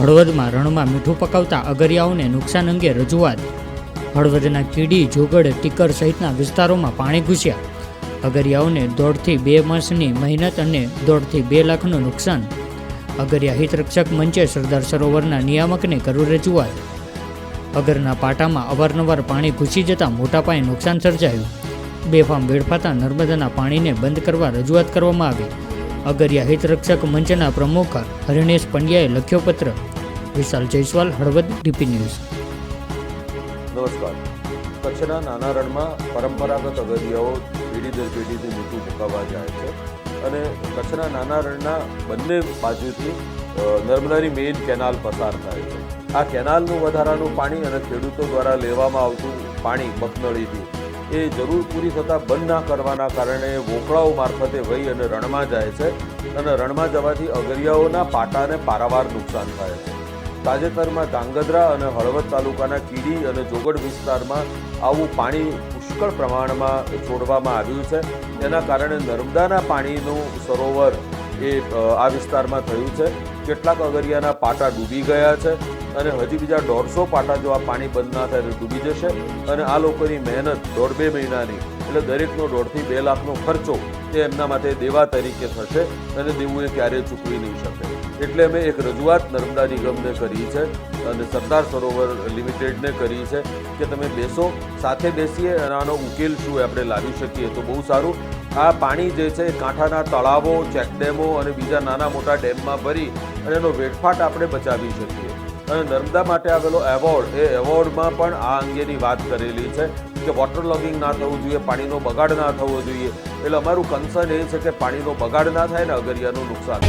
હળવદમાં રણમાં મીઠું પકાવતા અગરિયાઓને નુકસાન અંગે રજૂઆત। હળવદના કીડી, જોગડ, ટીકર સહિતના વિસ્તારોમાં પાણી ઘૂસ્યા। અગરિયાઓને 1.5 થી 2 માસની મહેનત અને 1.5 થી 2 લાખનું નુકસાન। અગરિયા હિતરક્ષક મંચે સરદાર સરોવરના નિયામકને કર્યું રજૂઆત। અગરના પાટામાં અવારનવાર પાણી ઘૂસી જતાં મોટા પાયે નુકસાન સર્જાયું। બેફામ વેડફાતા નર્મદાના પાણીને બંધ કરવા રજૂઆત કરવામાં આવી। અગરિયા હિતરક્ષક મંચના પ્રમુખ હરિણેશ પંડ્યાએ લખ્યો પત્ર। વિશાલ જયસ્વાલ, હળવદ, ડીપી ન્યૂઝ। નમસ્કાર। કચ્છના નાના રણમાં પરંપરાગત અગરિયાઓ પેઢી દર પેઢીથી મીઠું પકાવવા જાય છે અને કચ્છના નાના રણના બંને બાજુથી નર્મદાની મેઇન કેનાલ પસાર થાય છે। આ કેનાલનું વધારાનું પાણી અને ખેડૂતો દ્વારા લેવામાં આવતું પાણી બકનળીથી એ જરૂર પૂરી થતાં બંધ ના કરવાના કારણે વોકળાઓ મારફતે વહી અને રણમાં જાય છે અને રણમાં જવાથી અગરિયાઓના પાટાને પારાવાર નુકસાન થાય છે। તાજેતરમાં ધાંગધ્રા અને હળવદ તાલુકાના કીડી અને જોગડ વિસ્તારમાં આવું પાણી પુષ્કળ પ્રમાણમાં છોડવામાં આવ્યું છે। તેના કારણે નર્મદાના પાણીનું સરોવર એ આ વિસ્તારમાં થયું છે। કેટલાક અગરિયાના પાટા ડૂબી ગયા છે અને હજી બીજા 150 પાટા જો આ પાણી બંધ ના થાય તો ડૂબી જશે અને આ લોકોની મહેનત 1.5-2 મહિનાની એટલે દરેકનો 1.5 થી 2 લાખનો ખર્ચો એ એમના માટે દેવા તરીકે થશે અને દેવું એ ક્યારેય ચૂકવી નહીં શકે। એટલે અમે એક રજૂઆત નર્મદા નિગમને કરી છે અને સરદાર સરોવર લિમિટેડને કરી છે કે તમે બેસો, સાથે બેસીએ અને આનો ઉકેલ શું આપણે લાવી શકીએ તો બહુ સારું। આ પાણી જે છે એ કાંઠાના તળાવો, ચેકડેમો અને બીજા નાના મોટા ડેમમાં ભરી અને એનો વેડફાટ આપણે બચાવી શકીએ અને નર્મદા માટે આવેલો એવોર્ડ, એ એવોર્ડમાં પણ આ અંગેની વાત કરેલી છે કે વોટર લોગિંગ ના થવું જોઈએ, પાણીનો બગાડ ના થવો જોઈએ। એટલે અમારું કન્સર્ન એ છે કે પાણીનો બગાડ ના થાય ને અગરિયાનું નુકસાન।